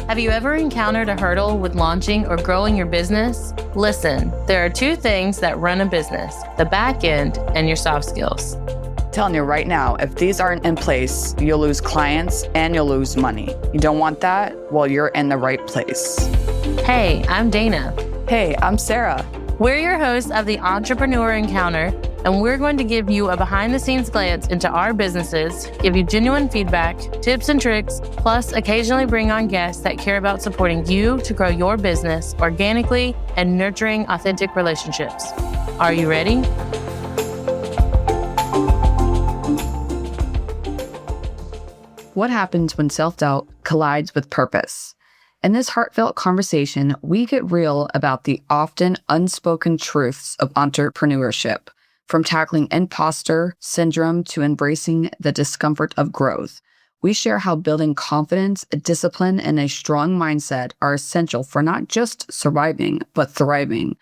Have you ever encountered a hurdle with launching or growing your business? Listen, there are two things that run a business, the back end and your soft skills. Telling you right now, if these aren't in place, you'll lose clients and you'll lose money. You don't want that? Well, you're in the right place. Hey, I'm Dana. Hey, I'm Sarah. We're your hosts of the Entrepreneur Encounter, and we're going to give you a behind-the-scenes glance into our businesses, give you genuine feedback, tips and tricks, plus occasionally bring on guests that care about supporting you to grow your business organically and nurturing authentic relationships. Are you ready? What happens when self-doubt collides with purpose? In this heartfelt conversation, we get real about the often unspoken truths of entrepreneurship, from tackling imposter syndrome to embracing the discomfort of growth. We share how building confidence, discipline, and a strong mindset are essential for not just surviving, but thriving.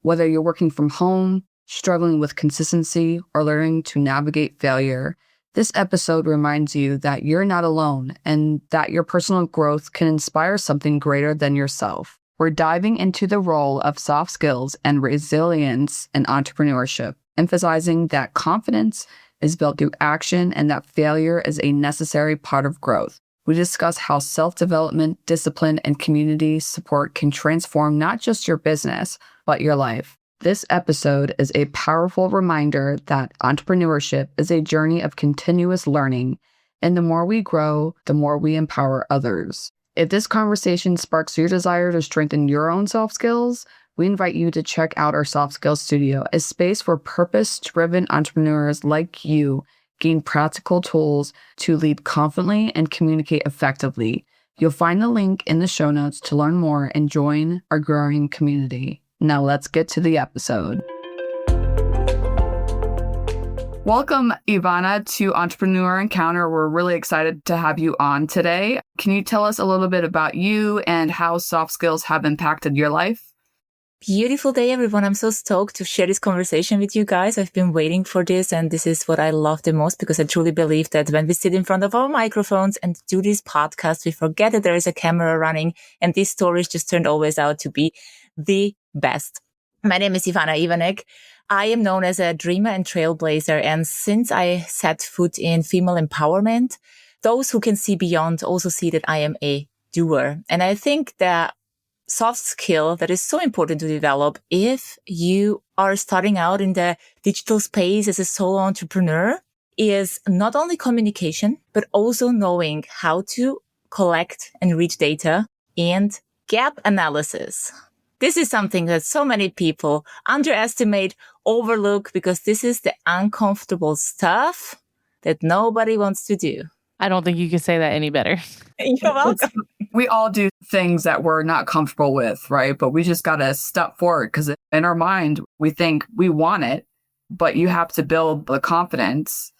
Whether you're working from home, struggling with consistency, or learning to navigate failure, this episode reminds you that you're not alone and that your personal growth can inspire something greater than yourself. We're diving into the role of soft skills and resilience in entrepreneurship, emphasizing that confidence is built through action and that failure is a necessary part of growth. We discuss how self-development, discipline, and community support can transform not just your business, but your life. This episode is a powerful reminder that entrepreneurship is a journey of continuous learning, and the more we grow, the more we empower others. If this conversation sparks your desire to strengthen your own soft skills, we invite you to check out our Soft Skills Studio, a space where purpose-driven entrepreneurs like you gain practical tools to lead confidently and communicate effectively. You'll find the link in the show notes to learn more and join our growing community. Now let's get to the episode. Welcome, Ivana, to Entrepreneur Encounter. We're really excited to have you on today. Can you tell us a little bit about you and how soft skills have impacted your life? Beautiful day, everyone. I'm so stoked to share this conversation with you guys. I've been waiting for this, and this is what I love the most because I truly believe that when we sit in front of our microphones and do this podcast, we forget that there is a camera running, and these stories just turned always out to be the best. My name is Ivana Ivanek. I am known as a dreamer and trailblazer, and since I set foot in female empowerment, those who can see beyond also see that I am a doer. And I think that soft skill that is so important to develop if you are starting out in the digital space as a solo entrepreneur is not only communication, but also knowing how to collect and read data and gap analysis. This is something that so many people underestimate, overlook, because this is the uncomfortable stuff that nobody wants to do. I don't think you can say that any better. You're welcome. We all do things that we're not comfortable with, right? But we just got to step forward because in our mind, we think we want it, but you have to build the confidence.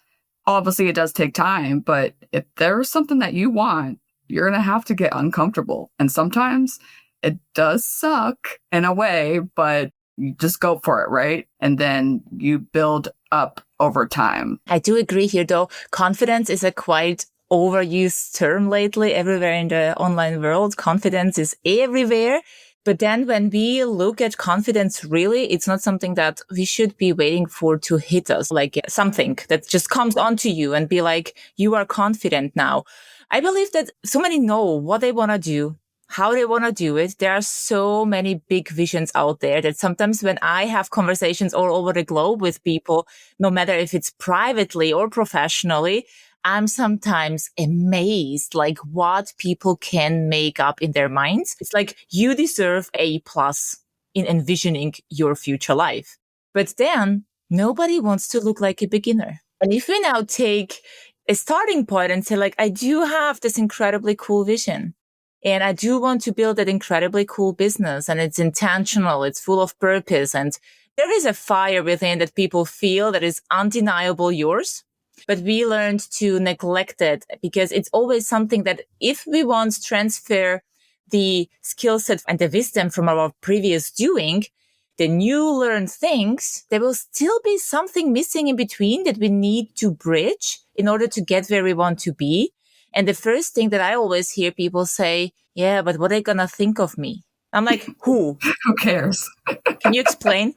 Obviously, it does take time, but if there's something that you want, you're going to have to get uncomfortable. And sometimes it does suck in a way, but you just go for it, right? And then you build up over time. I do agree here, though. Confidence is a quite overused term lately everywhere in the online world. Confidence is everywhere. But then when we look at confidence, really, it's not something that we should be waiting for to hit us, like something that just comes onto you and be like, you are confident now. I believe that so many know what they want to do, how they want to do it. There are so many big visions out there that sometimes when I have conversations all over the globe with people, no matter if it's privately or professionally, I'm sometimes amazed like what people can make up in their minds. It's like you deserve A+ in envisioning your future life. But then nobody wants to look like a beginner. And if we now take a starting point and say like, I do have this incredibly cool vision. And I do want to build that incredibly cool business, and it's intentional, it's full of purpose, and there is a fire within that people feel that is undeniable yours. But we learned to neglect it because it's always something that if we want to transfer the skill set and the wisdom from our previous doing, the new learned things, there will still be something missing in between that we need to bridge in order to get where we want to be. And the first thing that I always hear people say, yeah, but what are they going to think of me? I'm like, who? Who cares? Can you explain?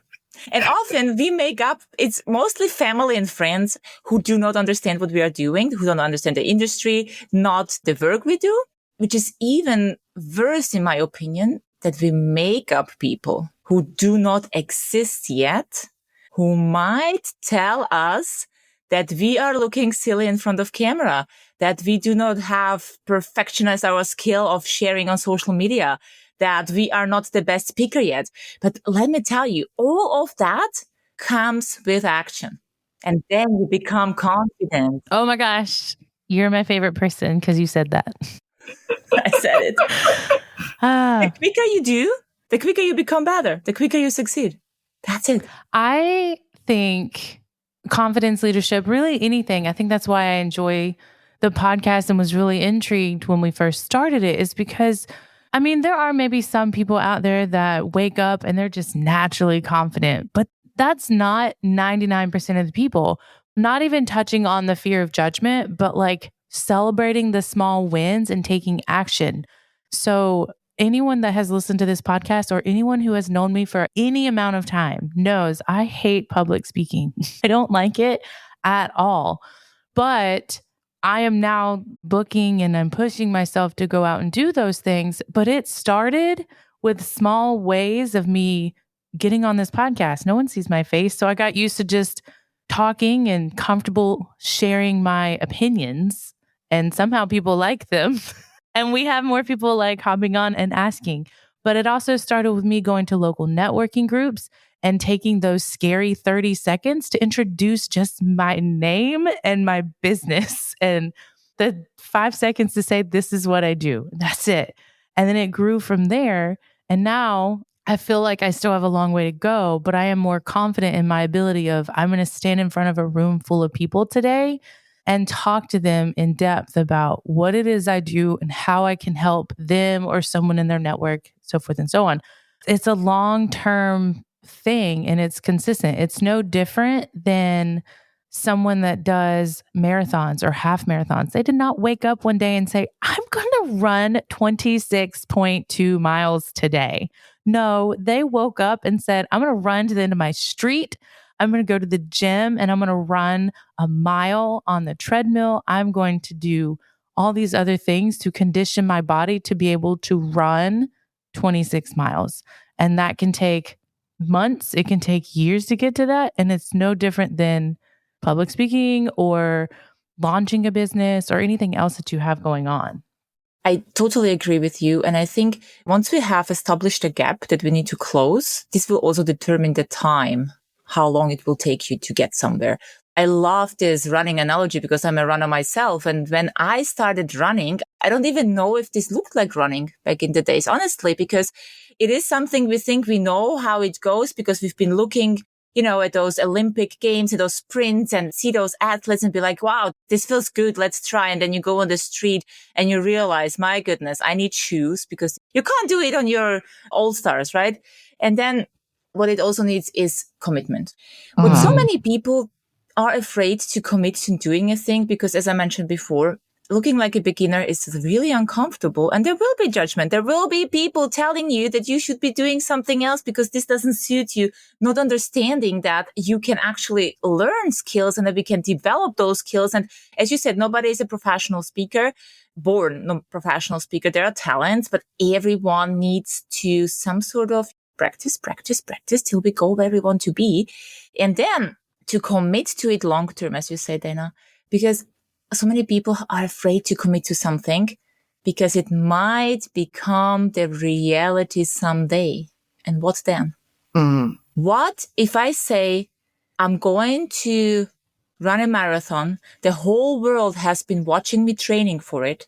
And often we make up, it's mostly family and friends who do not understand what we are doing, who don't understand the industry, not the work we do, which is even worse, in my opinion, that we make up people who do not exist yet, who might tell us that we are looking silly in front of camera, that we do not have perfectionized our skill of sharing on social media, that we are not the best speaker yet. But let me tell you, all of that comes with action. And then you become confident. Oh my gosh. You're my favorite person because you said that. I said it. The quicker you do, the quicker you become better, the quicker you succeed. That's it. I think confidence, leadership, really anything. I think that's why I enjoy the podcast and was really intrigued when we first started it, is because, I mean, there are maybe some people out there that wake up and they're just naturally confident, but that's not 99% of the people. Not even touching on the fear of judgment, but like celebrating the small wins and taking action. So anyone that has listened to this podcast or anyone who has known me for any amount of time knows I hate public speaking. I don't like it at all. But I am now booking and I'm pushing myself to go out and do those things. But it started with small ways of me getting on this podcast. No one sees my face. So I got used to just talking and comfortable sharing my opinions. And somehow people like them. And we have more people like hopping on and asking. But it also started with me going to local networking groups and taking those scary 30 seconds to introduce just my name and my business and the 5 seconds to say, this is what I do. That's it. And then it grew from there. And now I feel like I still have a long way to go, but I am more confident in my ability of I'm going to stand in front of a room full of people today and talk to them in depth about what it is I do and how I can help them or someone in their network, so forth and so on. It's a long-term thing and it's consistent. It's no different than someone that does marathons or half marathons. They did not wake up one day and say, I'm going to run 26.2 miles today. No, they woke up and said, I'm going to run to the end of my street. I'm going to go to the gym and I'm going to run a mile on the treadmill. I'm going to do all these other things to condition my body to be able to run 26 miles. And that can take months. It can take years to get to that. And it's no different than public speaking or launching a business or anything else that you have going on. I totally agree with you. And I think once we have established a gap that we need to close, this will also determine the time, how long it will take you to get somewhere. I love this running analogy because I'm a runner myself. And when I started running, I don't even know if this looked like running back in the days, honestly, because it is something we think we know how it goes because we've been looking, at those Olympic games and those sprints and see those athletes and be like, wow, this feels good. Let's try. And then you go on the street and you realize, my goodness, I need shoes because you can't do it on your all-stars, right? And then what it also needs is commitment. But so many people are afraid to commit to doing a thing because, as I mentioned before, looking like a beginner is really uncomfortable. And there will be judgment. There will be people telling you that you should be doing something else because this doesn't suit you, not understanding that you can actually learn skills and that we can develop those skills. And as you said, nobody is a professional speaker, born no professional speaker. There are talents, but everyone needs to some sort of practice till we go where we want to be. And then to commit to it long term, as you say, Dana, because so many people are afraid to commit to something because it might become the reality someday. And what then? What if I say, I'm going to run a marathon, the whole world has been watching me training for it,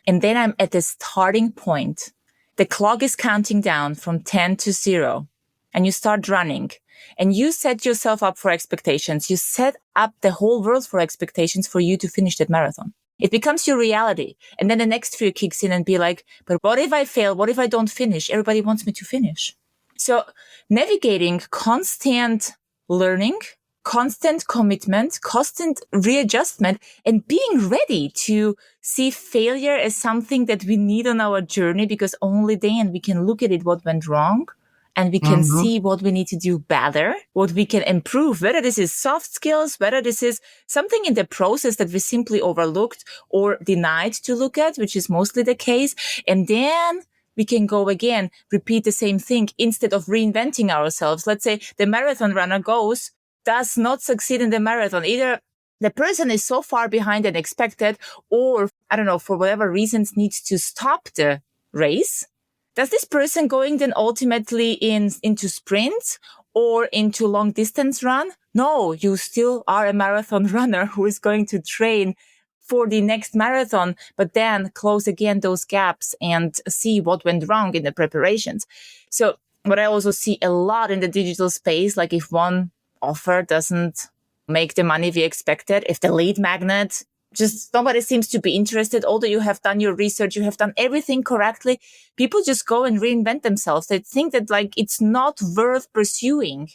and then I'm at the starting point. The clock is counting down from 10 to 0, and you start running. And you set yourself up for expectations. You set up the whole world for expectations for you to finish that marathon. It becomes your reality. And then the next fear kicks in and be like, but what if I fail? What if I don't finish? Everybody wants me to finish. So navigating constant learning, constant commitment, constant readjustment, and being ready to see failure as something that we need on our journey, because only then we can look at it, what went wrong, and we can see what we need to do better, what we can improve, whether this is soft skills, whether this is something in the process that we simply overlooked or denied to look at, which is mostly the case. And then we can go again, repeat the same thing instead of reinventing ourselves. Let's say the marathon runner does not succeed in the marathon. Either the person is so far behind than expected, or, I don't know, for whatever reasons needs to stop the race. Does this person going then ultimately into sprints or into long distance run? No, you still are a marathon runner who is going to train for the next marathon, but then close again those gaps and see what went wrong in the preparations. So what I also see a lot in the digital space, like if one offer doesn't make the money we expected, if the lead magnet, just nobody seems to be interested, although you have done your research, you have done everything correctly, people just go and reinvent themselves. They think that like it's not worth pursuing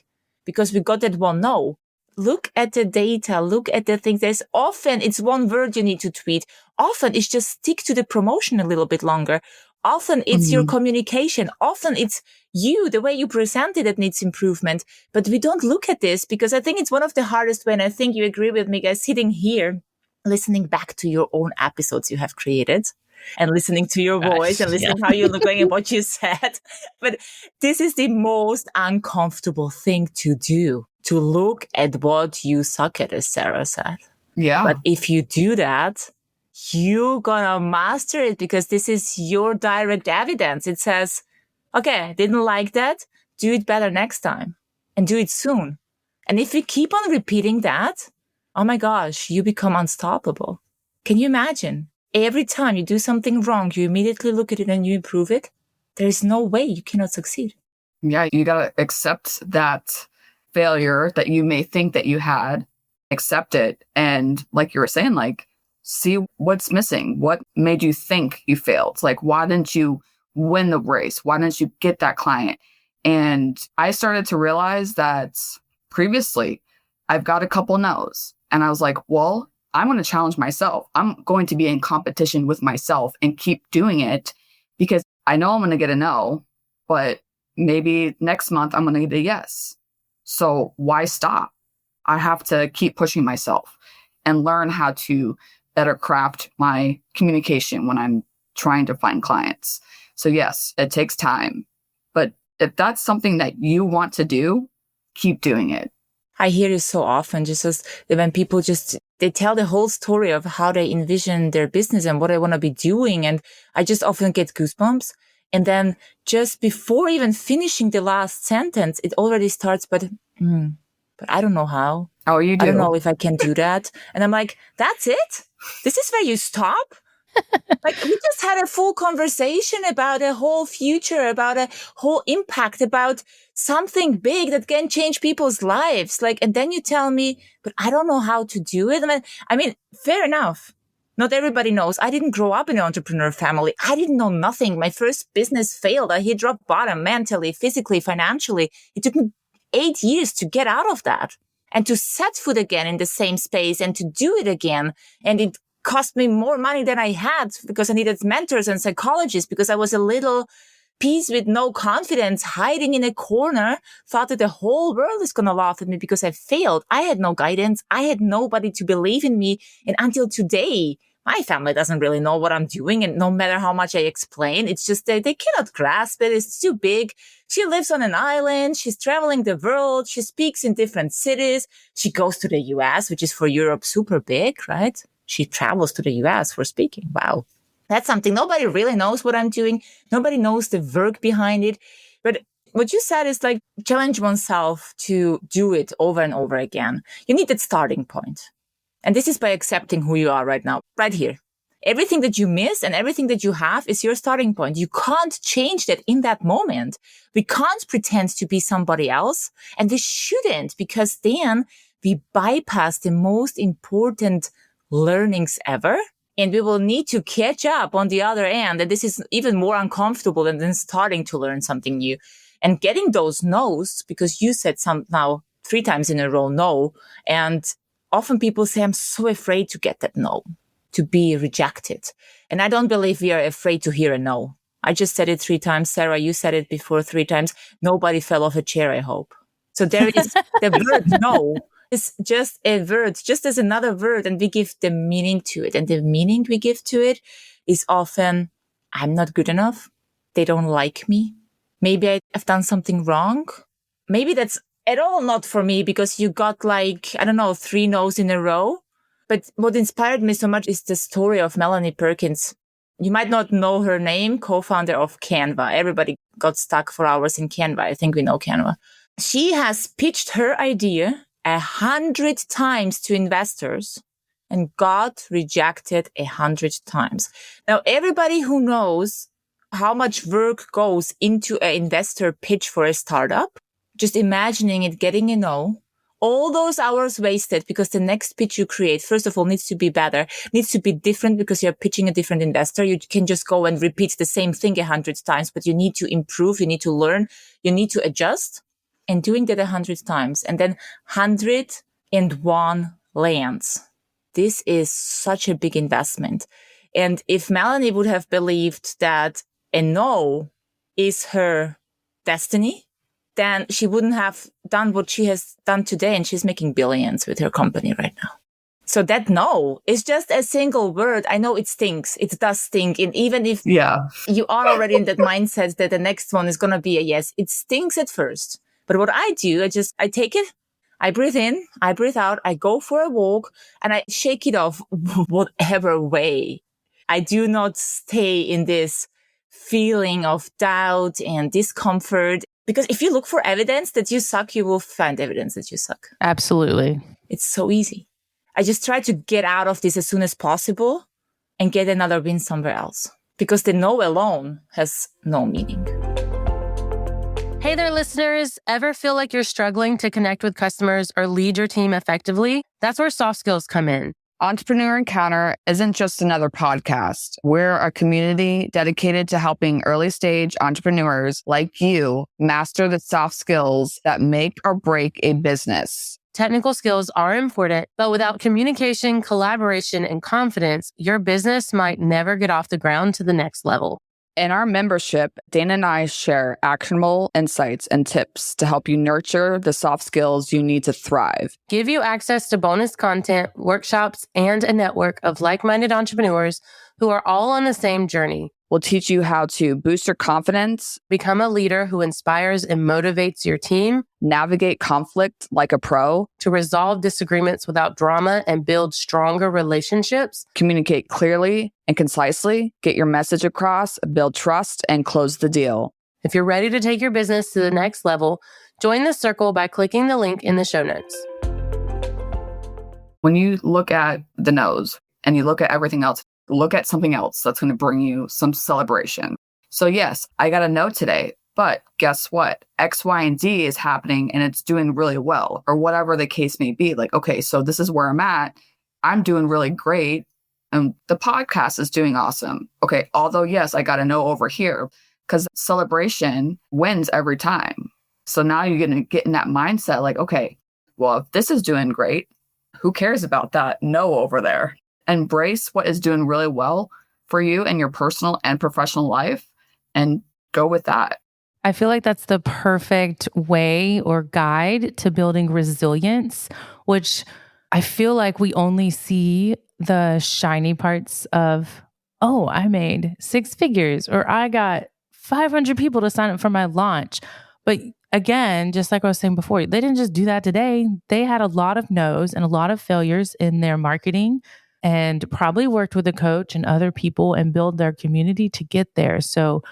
because we got that one no. Look at the data, look at the things. There's often it's one word you need to tweet. Often it's just stick to the promotion a little bit longer. Often it's your communication. Often it's you, the way you present it that needs improvement. But we don't look at this because I think it's one of the hardest when I think you agree with me, guys, sitting here, listening back to your own episodes you have created and listening to your voice and listening how you look like and what you said. But this is the most uncomfortable thing to do, to look at what you suck at, as Sarah said. Yeah. But if you do that, you're gonna master it because this is your direct evidence. It says, okay, didn't like that. Do it better next time and do it soon. And if you keep on repeating that, oh my gosh, you become unstoppable. Can you imagine? Every time you do something wrong, you immediately look at it and you improve it. There is no way you cannot succeed. Yeah, you got to accept that failure that you may think that you had, accept it. And like you were saying, like, see what's missing. What made you think you failed? Like, why didn't you win the race? Why didn't you get that client? And I started to realize that previously I've got a couple no's. And I was like, well, I'm going to challenge myself. I'm going to be in competition with myself and keep doing it because I know I'm going to get a no, but maybe next month I'm going to get a yes. So why stop? I have to keep pushing myself and learn how to better craft my communication when I'm trying to find clients. So yes, it takes time, but if that's something that you want to do, keep doing it. I hear this so often, just as when people they tell the whole story of how they envision their business and what they want to be doing. And I just often get goosebumps. And then just before even finishing the last sentence, it already starts, but I don't know how. Oh, you do? I don't know if I can do that. And I'm like, that's it? This is where you stop? Like we just had a full conversation about a whole future, about a whole impact, about something big that can change people's lives. Like, and then you tell me, but I don't know how to do it. I mean, fair enough. Not everybody knows. I didn't grow up in an entrepreneur family. I didn't know nothing. My first business failed. I hit rock bottom mentally, physically, financially. It took me 8 years to get out of that and to set foot again in the same space and to do it again. And it cost me more money than I had because I needed mentors and psychologists because I was a little piece with no confidence, hiding in a corner, thought that the whole world is going to laugh at me because I failed. I had no guidance. I had nobody to believe in me. And until today, my family doesn't really know what I'm doing. And no matter how much I explain, it's just they cannot grasp it. It's too big. She lives on an island. She's traveling the world. She speaks in different cities. She goes to the US, which is for Europe super big, right? She travels to the US for speaking. Wow. That's something nobody really knows what I'm doing. Nobody knows the work behind it. But what you said is like challenge oneself to do it over and over again. You need that starting point. And this is by accepting who you are right now, right here. Everything that you miss and everything that you have is your starting point. You can't change that in that moment. We can't pretend to be somebody else. And we shouldn't, because then we bypass the most important learnings ever. And we will need to catch up on the other end. And this is even more uncomfortable than starting to learn something new. And getting those no's, because you said now 3 times in a row no. And often people say, I'm so afraid to get that no, to be rejected. And I don't believe we are afraid to hear a no. I just said it 3 times. Sarah, you said it before 3 times. Nobody fell off a chair, I hope. So there is the word no. It's just a word, just as another word, and we give the meaning to it. And the meaning we give to it is often, I'm not good enough. They don't like me. Maybe I've done something wrong. Maybe that's at all not for me because you got 3 no's in a row. But what inspired me so much is the story of Melanie Perkins. You might not know her name, co-founder of Canva. Everybody got stuck for hours in Canva. I think we know Canva. She has pitched her idea 100 times to investors and got rejected 100 times. Now, everybody who knows how much work goes into an investor pitch for a startup, just imagining it getting a no, all those hours wasted because the next pitch you create, first of all, needs to be better, needs to be different because you're pitching a different investor. You can just go and repeat the same thing 100 times, but you need to improve, you need to learn, you need to adjust. And doing that 100 times, and then 101 lands. This is such a big investment. And if Melanie would have believed that a no is her destiny, then she wouldn't have done what she has done today, and she's making billions with her company right now. So that no is just a single word. I know it stinks. It does stink. And even if you are already in that mindset that the next one is going to be a yes, it stinks at first. But what I do, I take it, I breathe in, I breathe out, I go for a walk, and I shake it off whatever way. I do not stay in this feeling of doubt and discomfort. Because if you look for evidence that you suck, you will find evidence that you suck. Absolutely. It's so easy. I just try to get out of this as soon as possible and get another win somewhere else. Because the no alone has no meaning. Hey there, listeners. Ever feel like you're struggling to connect with customers or lead your team effectively? That's where soft skills come in. Entrepreneur Encounter isn't just another podcast. We're a community dedicated to helping early stage entrepreneurs like you master the soft skills that make or break a business. Technical skills are important, but without communication, collaboration, and confidence, your business might never get off the ground to the next level. In our membership, Dana and I share actionable insights and tips to help you nurture the soft skills you need to thrive. Give you access to bonus content, workshops, and a network of like-minded entrepreneurs who are all on the same journey. We'll teach you how to boost your confidence, become a leader who inspires and motivates your team, navigate conflict like a pro, to resolve disagreements without drama and build stronger relationships, communicate clearly and concisely, get your message across, build trust, and close the deal. If you're ready to take your business to the next level, join the circle by clicking the link in the show notes. When you look at the no's and you look at everything else, look at something else that's going to bring you some celebration. So yes, I got a no today, but guess what? X, Y, and Z is happening and it's doing really well, or whatever the case may be. Like, okay, so this is where I'm at. I'm doing really great. And the podcast is doing awesome. Okay, although yes, I got a no over here because celebration wins every time. So now you're going to get in that mindset like, okay, well, if this is doing great, who cares about that no over there? Embrace what is doing really well for you in your personal and professional life and go with that. I feel like that's the perfect way or guide to building resilience, which I feel like we only see the shiny parts of, oh, I made 6 figures or I got 500 people to sign up for my launch. But again, just like I was saying before, they didn't just do that today. They had a lot of no's and a lot of failures in their marketing and probably worked with a coach and other people and build their community to get there. So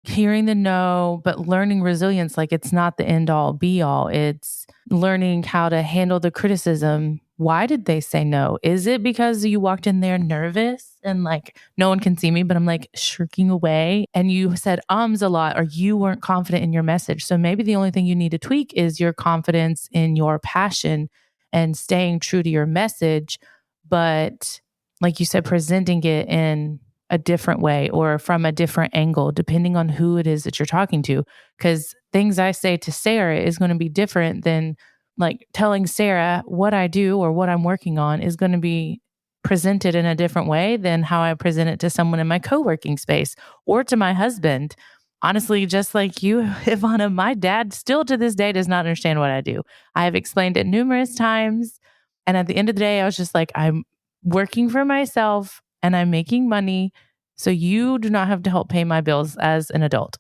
hearing the no, but learning resilience, like it's not the end all be all. It's learning how to handle the criticism. Why did they say no? Is it because you walked in there nervous and like, no one can see me, but I'm like shirking away and you said a lot or you weren't confident in your message. So maybe the only thing you need to tweak is your confidence in your passion and staying true to your message. But like you said, presenting it in a different way or from a different angle, depending on who it is that you're talking to. Because things I say to Sarah is going to be different than like telling Sarah what I do or what I'm working on is going to be presented in a different way than how I present it to someone in my co-working space or to my husband. Honestly, just like you, Ivana, my dad still to this day does not understand what I do. I have explained it numerous times. And at the end of the day, I was just like, I'm working for myself and I'm making money. So you do not have to help pay my bills as an adult.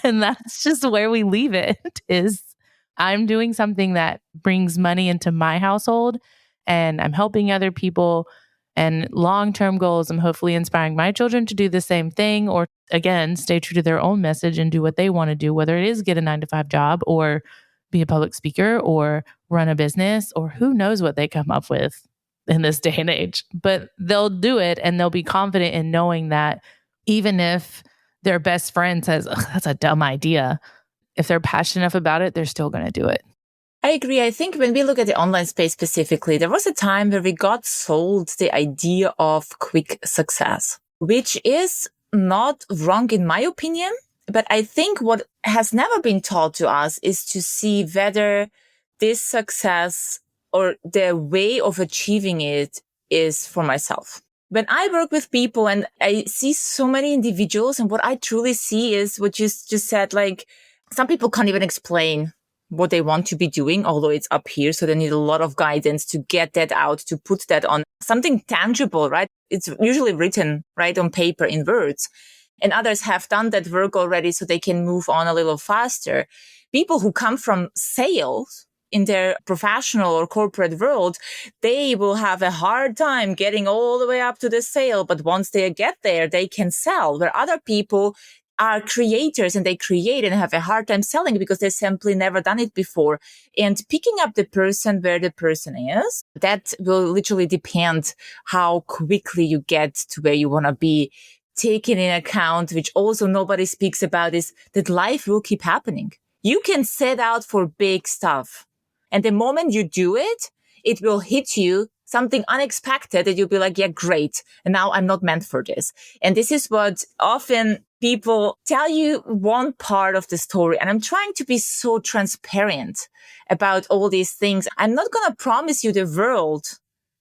And that's just where we leave it is I'm doing something that brings money into my household and I'm helping other people. And long-term goals, I'm hopefully inspiring my children to do the same thing or again, stay true to their own message and do what they want to do, whether it is get a 9-to-5 job or be a public speaker or run a business or who knows what they come up with in this day and age. But they'll do it and they'll be confident in knowing that even if their best friend says, that's a dumb idea, if they're passionate enough about it, they're still going to do it. I agree. I think when we look at the online space specifically, there was a time where we got sold the idea of quick success, which is not wrong in my opinion. But I think what has never been taught to us is to see whether this success or the way of achieving it is for myself. When I work with people and I see so many individuals and what I truly see is what you just said, like some people can't even explain what they want to be doing, although it's up here. So they need a lot of guidance to get that out, to put that on something tangible, right? It's usually written right on paper in words. And others have done that work already so they can move on a little faster. People who come from sales in their professional or corporate world, they will have a hard time getting all the way up to the sale. But once they get there, they can sell, where other people are creators and they create and have a hard time selling because they simply never done it before. And picking up the person where the person is, that will literally depend how quickly you get to where you want to be. Taking in account, which also nobody speaks about, is that life will keep happening. You can set out for big stuff. And the moment you do it, it will hit you something unexpected that you'll be like, yeah, great. And now I'm not meant for this. And this is what often people tell you one part of the story. And I'm trying to be so transparent about all these things. I'm not going to promise you the world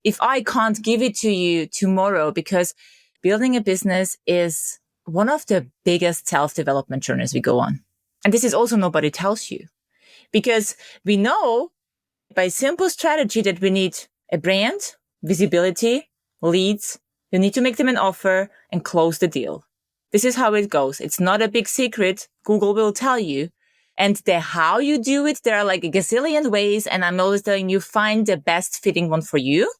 if I can't give it to you tomorrow, because building a business is one of the biggest self-development journeys we go on. And this is also nobody tells you, because we know by simple strategy that we need a brand, visibility, leads. You need to make them an offer and close the deal. This is how it goes. It's not a big secret. Google will tell you. And the how you do it, there are like a gazillion ways. And I'm always telling you, find the best fitting one for you.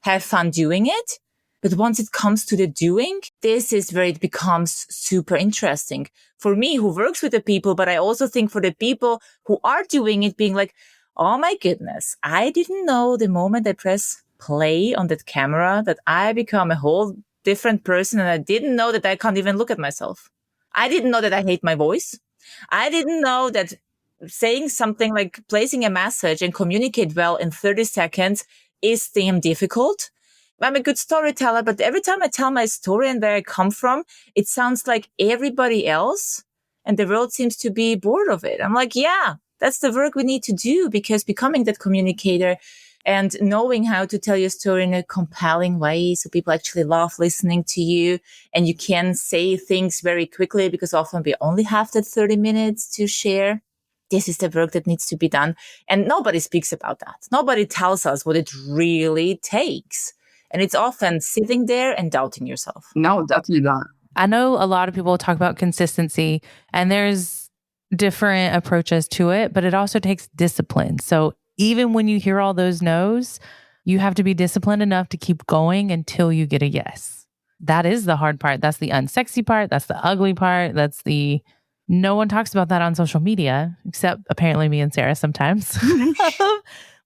Have fun doing it. But once it comes to the doing, this is where it becomes super interesting. For me, who works with the people, but I also think for the people who are doing it, being like, oh my goodness, I didn't know the moment I press play on that camera that I become a whole different person. And I didn't know that I can't even look at myself. I didn't know that I hate my voice. I didn't know that saying something like placing a message and communicate well in 30 seconds is damn difficult. I'm a good storyteller, but every time I tell my story and where I come from, it sounds like everybody else and the world seems to be bored of it. I'm like, yeah, that's the work we need to do, because becoming that communicator and knowing how to tell your story in a compelling way so people actually love listening to you and you can say things very quickly, because often we only have that 30 minutes to share. This is the work that needs to be done. And nobody speaks about that. Nobody tells us what it really takes. And it's often sitting there and doubting yourself. No, definitely not. I know a lot of people talk about consistency, and there's different approaches to it, but it also takes discipline. So even when you hear all those no's, you have to be disciplined enough to keep going until you get a yes. That is the hard part. That's the unsexy part. That's the ugly part. No one talks about that on social media, except apparently me and Sarah sometimes.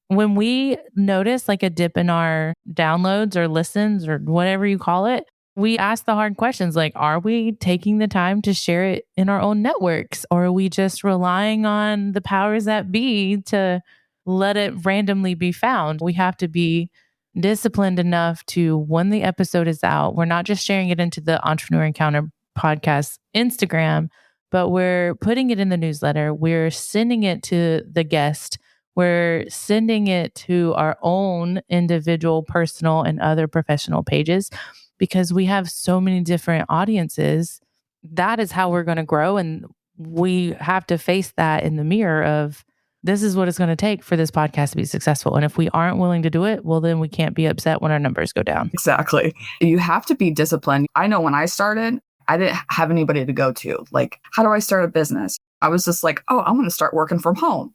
When we notice like a dip in our downloads or listens or whatever you call it, we ask the hard questions like, are we taking the time to share it in our own networks? Or are we just relying on the powers that be to let it randomly be found? We have to be disciplined enough to, when the episode is out, we're not just sharing it into the Entrepreneur Encounter podcast Instagram, but we're putting it in the newsletter. We're sending it to the guest. we're sending it to our own individual, personal, and other professional pages because we have so many different audiences. That is how we're going to grow. And we have to face that in the mirror of this is what it's going to take for this podcast to be successful. And if we aren't willing to do it, well, then we can't be upset when our numbers go down. Exactly. You have to be disciplined. I know when I started, I didn't have anybody to go to. Like, how do I start a business? I was just like, oh, I'm going to start working from home.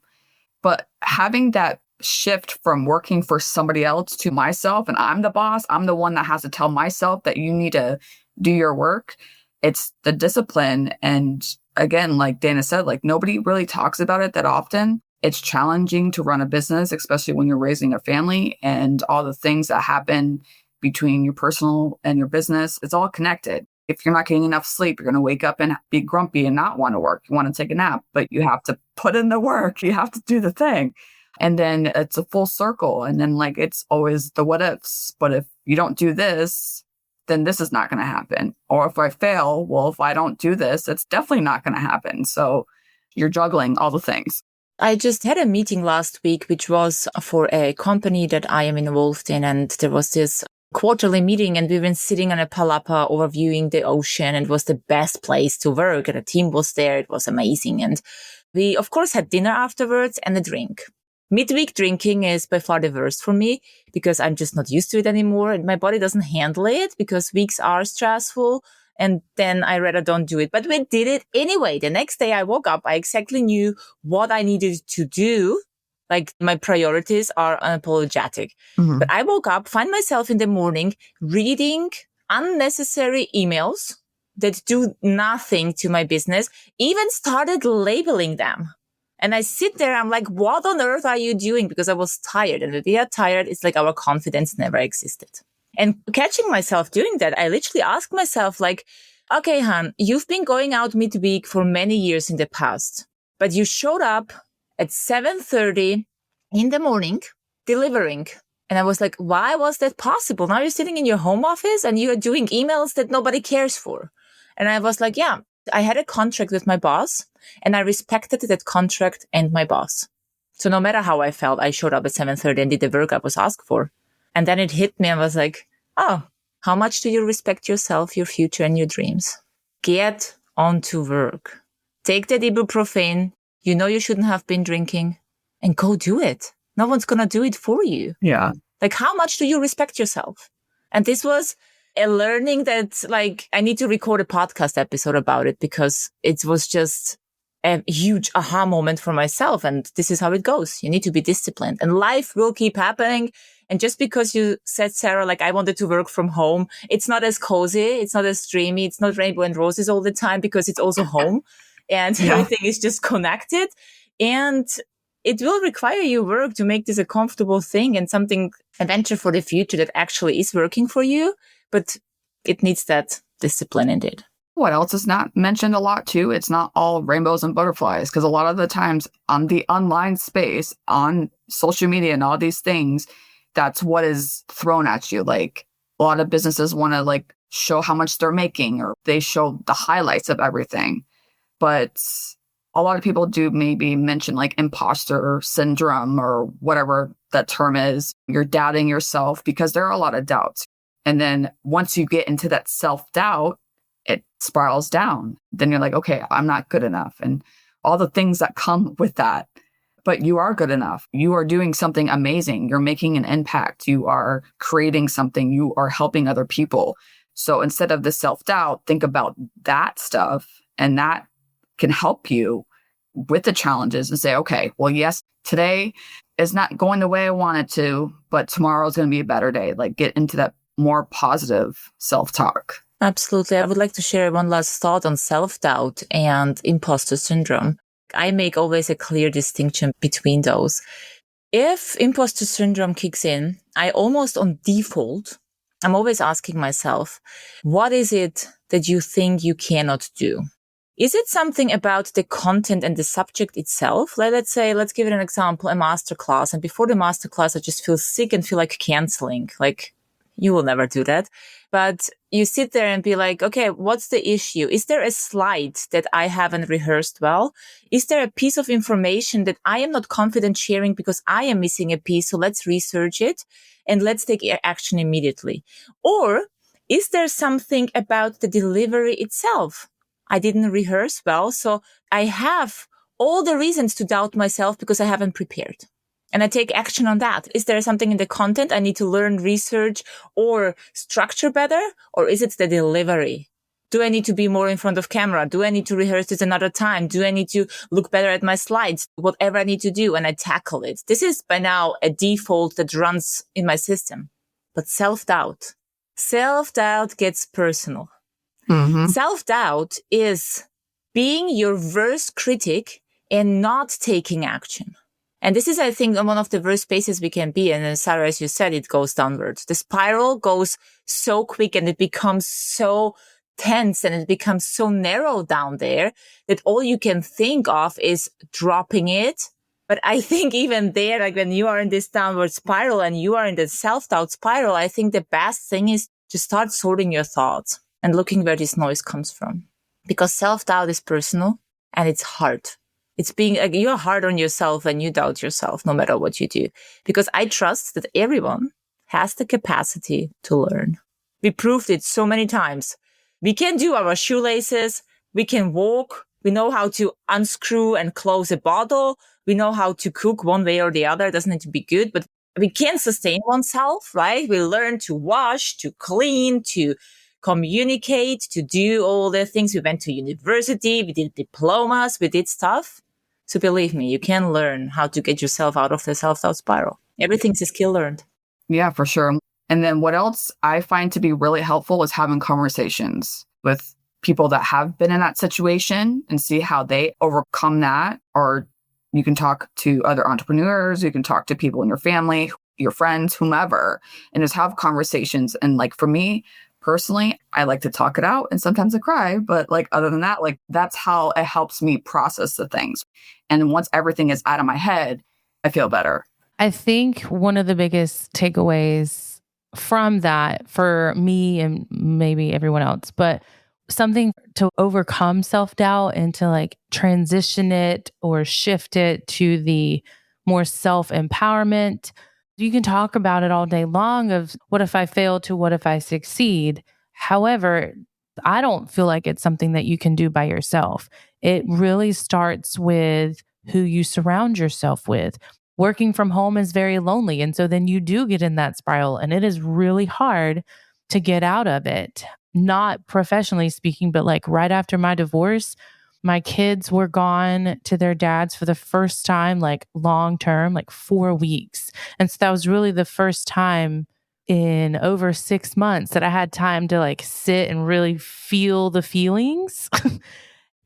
But having that shift from working for somebody else to myself, and I'm the boss, I'm the one that has to tell myself that you need to do your work. It's the discipline. And again, like Dana said, like nobody really talks about it that often. It's challenging to run a business, especially when you're raising a family and all the things that happen between your personal and your business. It's all connected. If you're not getting enough sleep, you're going to wake up and be grumpy and not want to work. You want to take a nap, but you have to put in the work. You have to do the thing. And then it's a full circle. And then like, it's always the what ifs. But if you don't do this, then this is not going to happen. Or if I fail, well, if I don't do this, it's definitely not going to happen. So you're juggling all the things. I just had a meeting last week, which was for a company that I am involved in. And there was this quarterly meeting and we've been sitting on a palapa overviewing the ocean, and it was the best place to work. And the team was there. It was amazing. And we, of course, had dinner afterwards and a drink. Midweek drinking is by far the worst for me because I'm just not used to it anymore. And my body doesn't handle it because weeks are stressful. And then I rather don't do it. But we did it anyway. The next day I woke up, I exactly knew what I needed to do. Like my priorities are unapologetic. Mm-hmm. But I woke up, find myself in the morning reading unnecessary emails that do nothing to my business, even started labeling them. And I sit there, I'm like, what on earth are you doing? Because I was tired. And when we are tired, it's like our confidence never existed. And catching myself doing that, I literally asked myself like, okay, Han, you've been going out midweek for many years in the past, but you showed up at 7:30 in the morning delivering. And I was like, why was that possible? Now you're sitting in your home office and you are doing emails that nobody cares for. And I was like, yeah, I had a contract with my boss and I respected that contract and my boss. So no matter how I felt, I showed up at 7:30 and did the work I was asked for. And then it hit me. I was like, oh, how much do you respect yourself, your future, and your dreams? Get on to work. Take that ibuprofen. You know you shouldn't have been drinking and go do it. No one's going to do it for you. Yeah. Like, how much do you respect yourself? And this was a learning that, like, I need to record a podcast episode about it because it was just a huge aha moment for myself. And this is how it goes. You need to be disciplined and life will keep happening. And just because you said, Sarah, like I wanted to work from home, it's not as cozy. It's not as dreamy. It's not rainbow and roses all the time because it's also home and everything is just connected. And it will require you work to make this a comfortable thing and something, a venture for the future that actually is working for you. But it needs that discipline indeed. What else is not mentioned a lot too? It's not all rainbows and butterflies because a lot of the times on the online space, on social media and all these things, that's what is thrown at you. Like a lot of businesses want to like show how much they're making or they show the highlights of everything. But a lot of people do maybe mention like imposter syndrome or whatever that term is. You're doubting yourself because there are a lot of doubts. And then once you get into that self-doubt, it spirals down. Then you're like, okay, I'm not good enough. And all the things that come with that. But you are good enough. You are doing something amazing. You're making an impact. You are creating something. You are helping other people. So instead of the self-doubt, think about that stuff. And that can help you with the challenges and say, okay, well, yes, today is not going the way I want it to, but tomorrow is going to be a better day. Like get into that more positive self-talk. Absolutely. I would like to share one last thought on self-doubt and imposter syndrome. I make always a clear distinction between those. If imposter syndrome kicks in, I almost on default, I'm always asking myself, what is it that you think you cannot do? Is it something about the content and the subject itself? Let's say, let's give it an example, a masterclass. And before the masterclass, I just feel sick and feel like canceling. Like, You will never do that. But you sit there and be like, okay, what's the issue? Is there a slide that I haven't rehearsed well? Is there a piece of information that I am not confident sharing because I am missing a piece? So let's research it and let's take action immediately. Or is there something about the delivery itself? I didn't rehearse well, so I have all the reasons to doubt myself because I haven't prepared. And I take action on that. Is there something in the content I need to learn, research, or structure better? Or is it the delivery? Do I need to be more in front of camera? Do I need to rehearse this another time? Do I need to look better at my slides? Whatever I need to do, and I tackle it. This is by now a default that runs in my system. But self-doubt gets personal. Mm-hmm. Self-doubt is being your worst critic and not taking action. And this is, I think, one of the worst spaces we can be. And Sarah, as you said, it goes downwards. The spiral goes so quick and it becomes so tense and it becomes so narrow down there that all you can think of is dropping it. But I think even there, like when you are in this downward spiral and you are in the self-doubt spiral, I think the best thing is to start sorting your thoughts and looking where this noise comes from. Because self-doubt is personal and it's hard. It's being, you're hard on yourself when you doubt yourself, no matter what you do. Because I trust that everyone has the capacity to learn. We proved it so many times. We can do our shoelaces. We can walk. We know how to unscrew and close a bottle. We know how to cook one way or the other. It doesn't need to be good, but we can sustain oneself, right? We learn to wash, to clean, to communicate, to do all the things. We went to university. We did diplomas. We did stuff. So believe me, you can learn how to get yourself out of the self-doubt spiral. Everything's a skill learned. Yeah, for sure. And then what else I find to be really helpful is having conversations with people that have been in that situation and see how they overcome that. Or you can talk to other entrepreneurs, you can talk to people in your family, your friends, whomever, and just have conversations. And like for me, personally, I like to talk it out and sometimes I cry, but like other than that, like that's how it helps me process the things. And once everything is out of my head, I feel better. I think one of the biggest takeaways from that for me and maybe everyone else, but something to overcome self-doubt and to like transition it or shift it to the more self-empowerment. You can talk about it all day long of what if I fail to what if I succeed. However, I don't feel like it's something that you can do by yourself. It really starts with who you surround yourself with. Working from home is very lonely. And so then you do get in that spiral and it is really hard to get out of it. Not professionally speaking, but like right after my divorce, my kids were gone to their dads for the first time, like long term, like 4 weeks. And so that was really the first time in over 6 months that I had time to like sit and really feel the feelings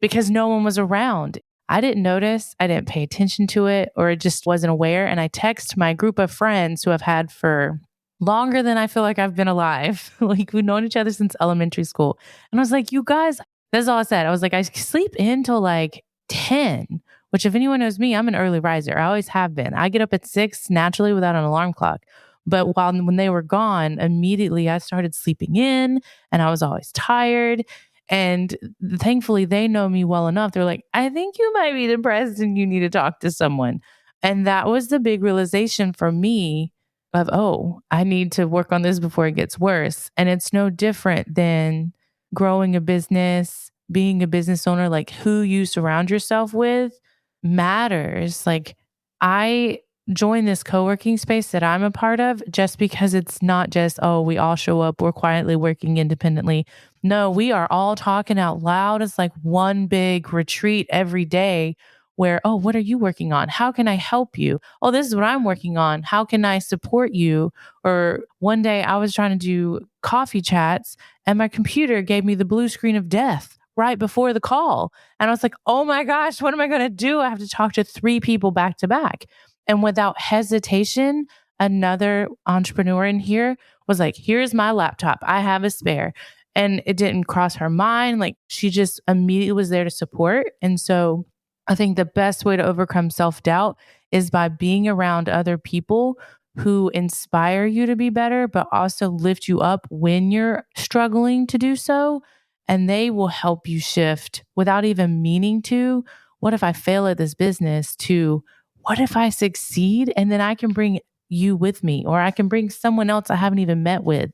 because no one was around. I didn't notice, I didn't pay attention to it, or it just wasn't aware. And I text my group of friends who I've had for longer than I feel like I've been alive. Like we've known each other since elementary school. And I was like, you guys, that's all I said. I was like, I sleep until like 10, which if anyone knows me, I'm an early riser. I always have been. I get up at 6 naturally without an alarm clock. But when they were gone, immediately I started sleeping in and I was always tired. And thankfully, they know me well enough. They're like, I think you might be depressed and you need to talk to someone. And that was the big realization for me of, oh, I need to work on this before it gets worse. And it's no different than growing a business, being a business owner. Like who you surround yourself with matters. Like I join this co-working space that I'm a part of just because it's not just, oh, we all show up, we're quietly working independently. No, we are all talking out loud. It's like one big retreat every day where, oh, what are you working on? How can I help you? Oh, this is what I'm working on. How can I support you? Or one day I was trying to do coffee chats and my computer gave me the blue screen of death right before the call. And I was like, oh my gosh, what am I going to do? I have to talk to 3 people back to back. And without hesitation, another entrepreneur in here was like, here's my laptop. I have a spare. And it didn't cross her mind. Like she just immediately was there to support. And so I think the best way to overcome self-doubt is by being around other people who inspire you to be better, but also lift you up when you're struggling to do so. And they will help you shift without even meaning to. What if I fail at this business? To what if I succeed and then I can bring you with me, or I can bring someone else I haven't even met with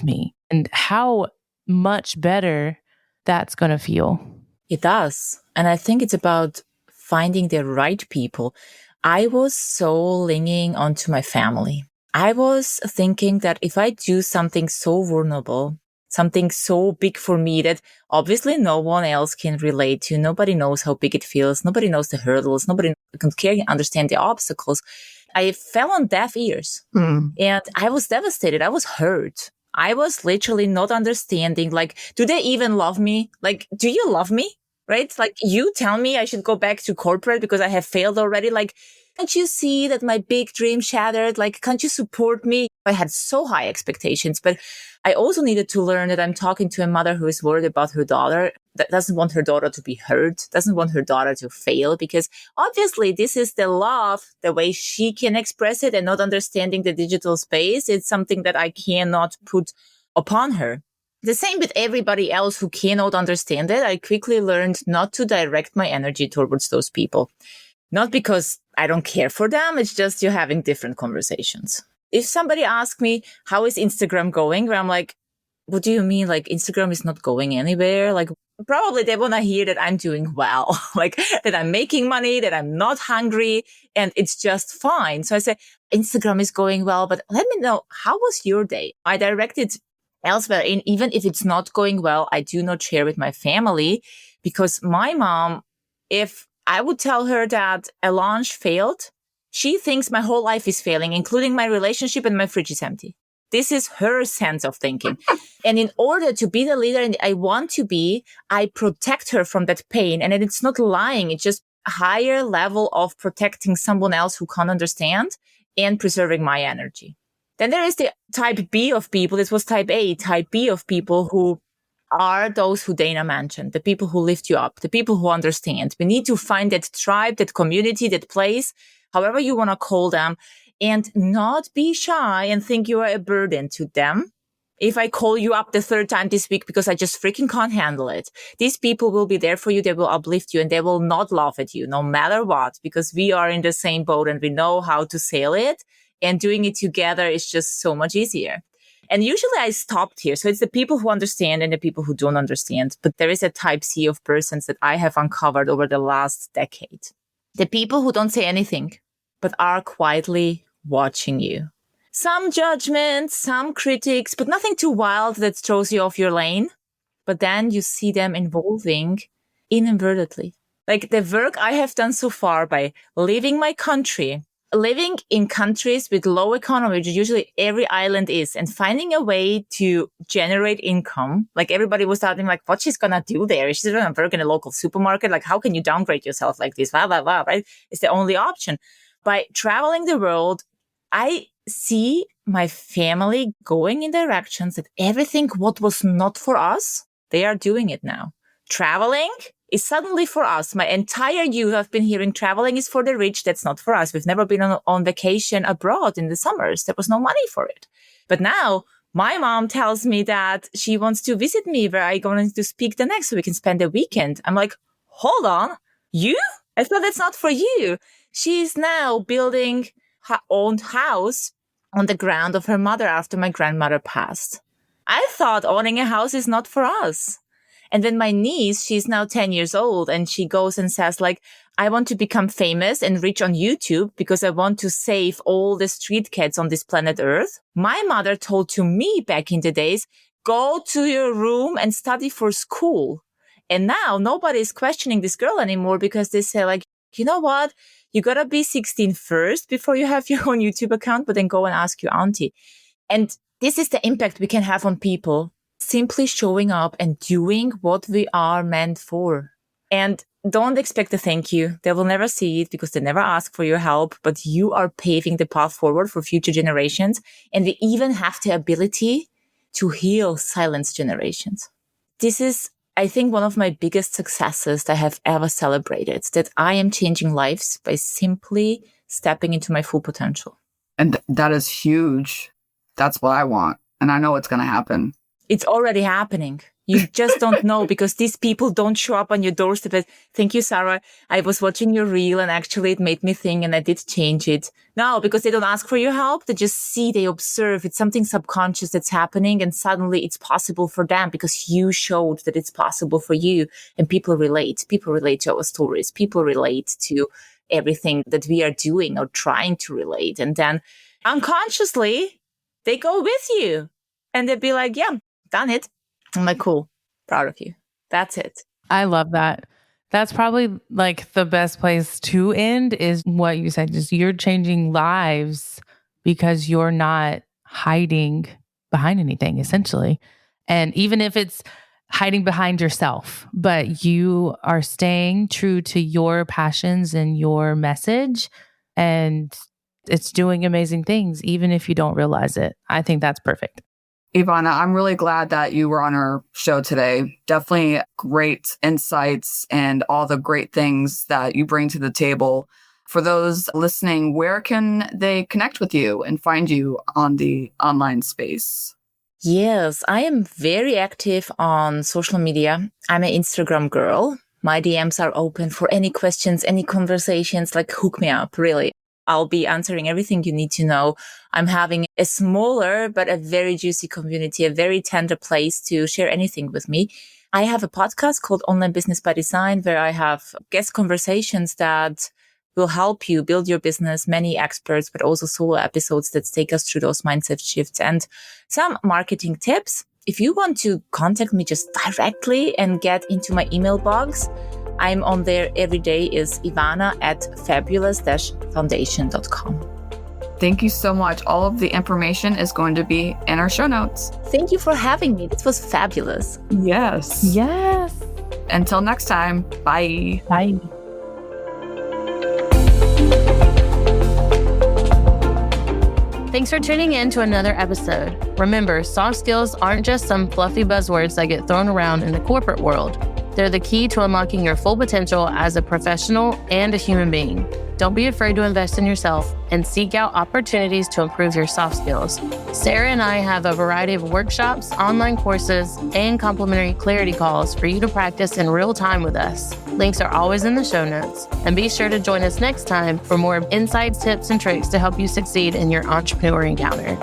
me? And how much better that's going to feel. It does. And I think it's about finding the right people. I was so clinging onto my family. I was thinking that if I do something so vulnerable, something so big for me that obviously no one else can relate to, nobody knows how big it feels, nobody knows the hurdles, nobody can understand the obstacles. I fell on deaf ears and I was devastated. I was hurt. I was literally not understanding, like, do they even love me? Like, do you love me? Right? Like, you tell me I should go back to corporate because I have failed already. Like, can't you see that my big dream shattered? Like, can't you support me? I had so high expectations, but I also needed to learn that I'm talking to a mother who is worried about her daughter, that doesn't want her daughter to be hurt, doesn't want her daughter to fail, because obviously this is the love, the way she can express it, and not understanding the digital space. It's something that I cannot put upon her. The same with everybody else who cannot understand it. I quickly learned not to direct my energy towards those people. Not because I don't care for them. It's just you're having different conversations. If somebody asks me, how is Instagram going? Where I'm like, what do you mean? Like, Instagram is not going anywhere? Like, probably they want to hear that I'm doing well, like that I'm making money, that I'm not hungry, and it's just fine. So I say, Instagram is going well, but let me know, how was your day? I direct it elsewhere. And even if it's not going well, I do not share with my family, because my mom, if I would tell her that a launch failed, she thinks my whole life is failing, including my relationship, and my fridge is empty. This is her sense of thinking. And in order to be the leader I want to be, I protect her from that pain. And it's not lying. It's just a higher level of protecting someone else who can't understand and preserving my energy. Then there is the type B of people. This was type A. Type B of people who are those who Dana mentioned, the people who lift you up, the people who understand. We need to find that tribe, that community, that place, however you want to call them, and not be shy and think you are a burden to them. If I call you up the third time this week because I just freaking can't handle it, these people will be there for you. They will uplift you and they will not laugh at you no matter what, because we are in the same boat and we know how to sail it, and doing it together is just so much easier. And usually I stopped here. So it's the people who understand and the people who don't understand. But there is a type C of persons that I have uncovered over the last decade. The people who don't say anything, but are quietly watching you. Some judgments, some critics, but nothing too wild that throws you off your lane. But then you see them evolving inadvertently. Like the work I have done so far by leaving my country, living in countries with low economy, which usually every island is, and finding a way to generate income. Like everybody was telling me, like, what she's going to do there? She's going to work in a local supermarket. Like, how can you downgrade yourself like this? Blah, blah, blah, right? It's the only option. By traveling the world, I see my family going in directions that everything what was not for us, they are doing it now. Traveling is suddenly for us. My entire youth, I've been hearing traveling is for the rich. That's not for us. We've never been on vacation abroad in the summers. There was no money for it. But now my mom tells me that she wants to visit me where I'm going to speak the next so we can spend a weekend. I'm like, hold on. You? I thought that's not for you. She's now building her own house on the ground of her mother after my grandmother passed. I thought owning a house is not for us. And then my niece, she's now 10 years old, and she goes and says, like, I want to become famous and rich on YouTube because I want to save all the street cats on this planet Earth. My mother told to me back in the days, go to your room and study for school. And now nobody's questioning this girl anymore because they say, like, you know what? You got to be 16 first before you have your own YouTube account, but then go and ask your auntie. And this is the impact we can have on people. Simply showing up and doing what we are meant for. And don't expect a thank you. They will never see it because they never ask for your help, but you are paving the path forward for future generations. And we even have the ability to heal silenced generations. This is, I think, one of my biggest successes that I have ever celebrated, that I am changing lives by simply stepping into my full potential. And that is huge. That's what I want. And I know it's going to happen. It's already happening. You just don't know because these people don't show up on your doorstep. But thank you, Sarah. I was watching your reel and actually it made me think and I did change it. No, because they don't ask for your help. They just see, they observe. It's something subconscious that's happening and suddenly it's possible for them because you showed that it's possible for you. And people relate. People relate to our stories. People relate to everything that we are doing or trying to relate. And then unconsciously, they go with you and they'd be like, yeah, done it. I'm like, cool, proud of you. That's it. I love that. That's probably like the best place to end is what you said, just you're changing lives because you're not hiding behind anything, essentially. And even if it's hiding behind yourself, but you are staying true to your passions and your message, and it's doing amazing things, even if you don't realize it. I think that's perfect. Ivana, I'm really glad that you were on our show today. Definitely great insights and all the great things that you bring to the table. For those listening, where can they connect with you and find you on the online space? Yes, I am very active on social media. I'm an Instagram girl. My DMs are open for any questions, any conversations, like hook me up, really. I'll be answering everything you need to know. I'm having a smaller, but a very juicy community, a very tender place to share anything with me. I have a podcast called Online Business by Design, where I have guest conversations that will help you build your business, many experts, but also solo episodes that take us through those mindset shifts and some marketing tips. If you want to contact me just directly and get into my email box, I'm on there every day is Ivana at fabulous-foundation.com. Thank you so much. All of the information is going to be in our show notes. Thank you for having me. This was fabulous. Yes. Yes. Until next time. Bye. Bye. Thanks for tuning in to another episode. Remember, soft skills aren't just some fluffy buzzwords that get thrown around in the corporate world. They're the key to unlocking your full potential as a professional and a human being. Don't be afraid to invest in yourself and seek out opportunities to improve your soft skills. Sarah and I have a variety of workshops, online courses, and complimentary clarity calls for you to practice in real time with us. Links are always in the show notes. And be sure to join us next time for more insights, tips, and tricks to help you succeed in your entrepreneur encounter.